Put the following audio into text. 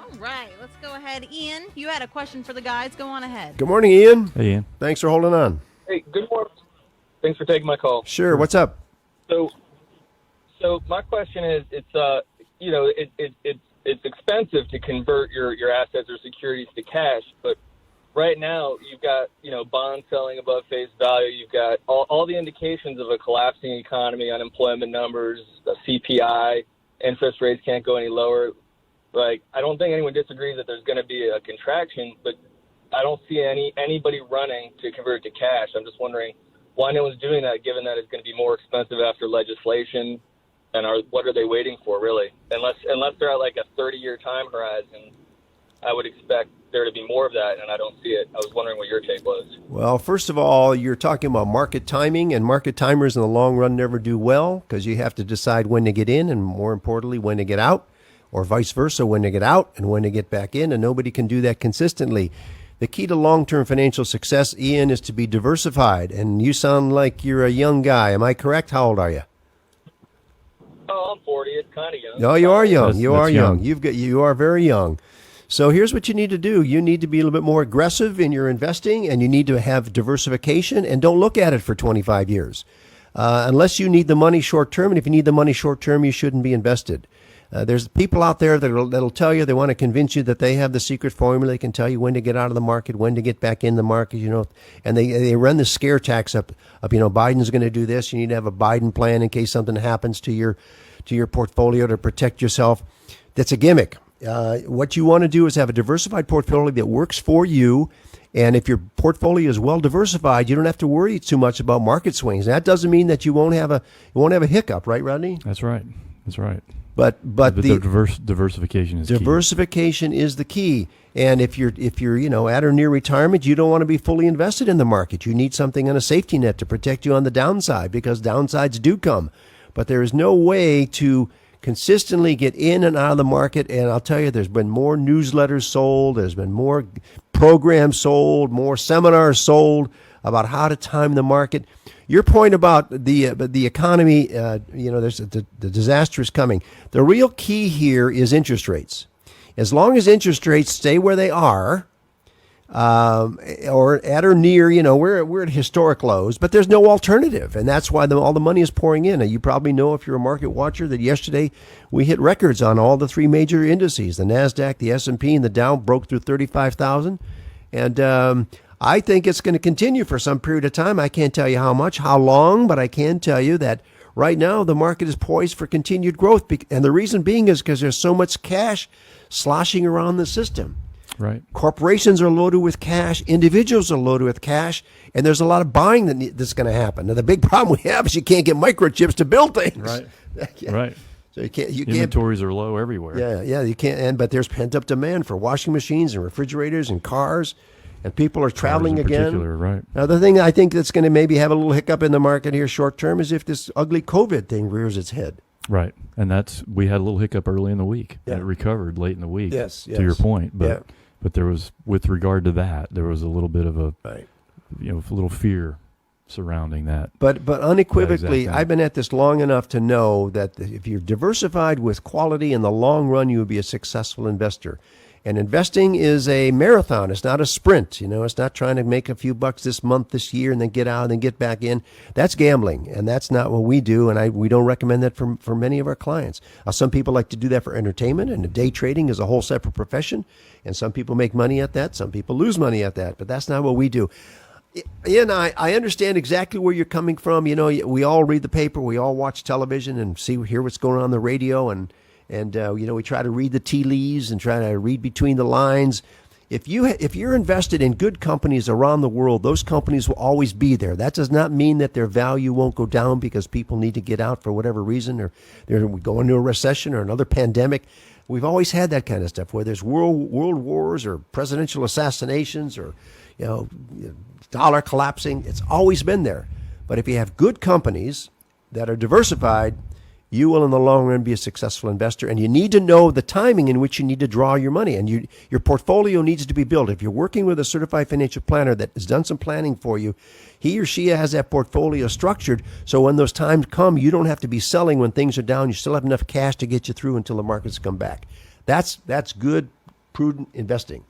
All right, let's go ahead. Ian, you had a question for the guys. Go on ahead. Good morning, Ian. Hey, Ian. Thanks for holding on. Hey, good morning. Thanks for taking my call. Sure. What's up? So my question is, it's expensive to convert your assets or securities to cash, but right now you've got bonds selling above face value. You've got all the indications of a collapsing economy, unemployment numbers, the CPI, interest rates can't go any lower. Like, I don't think anyone disagrees that there's going to be a contraction, but I don't see anybody running to convert to cash. I'm just wondering why no one's doing that, given that it's going to be more expensive after legislation. And what are they waiting for, really? Unless they're at like a 30-year time horizon, I would expect there to be more of that, and I don't see it. I was wondering what your take was. Well, first of all, you're talking about market timing, and market timers in the long run never do well because you have to decide when to get in and, more importantly, when to get out, or vice versa, when to get out and when to get back in, and nobody can do that consistently. The key to long-term financial success, Ian, is to be diversified, and you sound like you're a young guy. Am I correct? How old are you? Oh, I'm 40. It's kind of young. No, you are young. That's You are young. young. You are very young. So here's what you need to do. You need to be a little bit more aggressive in your investing, and you need to have diversification, and don't look at it for 25 years. Unless you need the money short term, and if you need the money short term, you shouldn't be invested. There's people out there that'll tell you, they want to convince you that they have the secret formula. They can tell you when to get out of the market, when to get back in the market, and they run the scare tax up, Biden's going to do this. You need to have a Biden plan in case something happens to your portfolio to protect yourself. That's a gimmick. What you want to do is have a diversified portfolio that works for you. And if your portfolio is well diversified, you don't have to worry too much about market swings. That doesn't mean that you won't have a hiccup, right, Rodney? That's right. But the diversification is diversification is the key. And if you're at or near retirement, you don't want to be fully invested in the market. You need something on a safety net to protect you on the downside, because downsides do come. But there is no way to consistently get in and out of the market. And I'll tell you, there's been more newsletters sold, there's been more programs sold, more seminars sold about how to time the market. Your point about the economy, there's the disaster is coming. The real key here is interest rates. As long as interest rates stay where they are, or at or near, we're at historic lows, but there's no alternative, and that's why all the money is pouring in. You probably know, if you're a market watcher, that yesterday we hit records on all the three major indices. The NASDAQ, the S&P, and the Dow broke through 35,000, and I think it's going to continue for some period of time. I can't tell you how long, but I can tell you that right now the market is poised for continued growth. And the reason being is because there's so much cash sloshing around the system. Right. Corporations are loaded with cash. Individuals are loaded with cash. And there's a lot of buying that's going to happen. Now, the big problem we have is you can't get microchips to build things. Right. Yeah. Right. So you can't. Inventories are low everywhere. Yeah. You can't. But there's pent up demand for washing machines and refrigerators and cars. And people are traveling again. Right. Now, the thing I think that's going to maybe have a little hiccup in the market here short term is if this ugly COVID thing rears its head. Right. And we had a little hiccup early in the week. Yeah. And it recovered late in the week. Yes. To your point. But there was, with regard to that, there was a little bit of a little fear surrounding that. But unequivocally, I've been at this long enough to know that if you're diversified with quality, in the long run, you will be a successful investor. And investing is a marathon. It's not a sprint. It's not trying to make a few bucks this month, this year, and then get out and then get back in. That's gambling, and that's not what we do, and we don't recommend that for many of our clients. Some people like to do that for entertainment, and day trading is a whole separate profession, and some people make money at that. Some people lose money at that, but that's not what we do. Ian, I understand exactly where you're coming from. We all read the paper, we all watch television and hear what's going on the radio, and we try to read the tea leaves and try to read between the lines. If you're invested in good companies around the world, those companies will always be there. That does not mean that their value won't go down because people need to get out for whatever reason, or they're going into a recession or another pandemic. We've always had that kind of stuff, where there's world wars or presidential assassinations or dollar collapsing. It's always been there. But if you have good companies that are diversified, you will in the long run be a successful investor. And you need to know the timing in which you need to draw your money. And your portfolio needs to be built. If you're working with a certified financial planner that has done some planning for you, he or she has that portfolio structured so when those times come, you don't have to be selling when things are down. You still have enough cash to get you through until the markets come back. That's good prudent investing.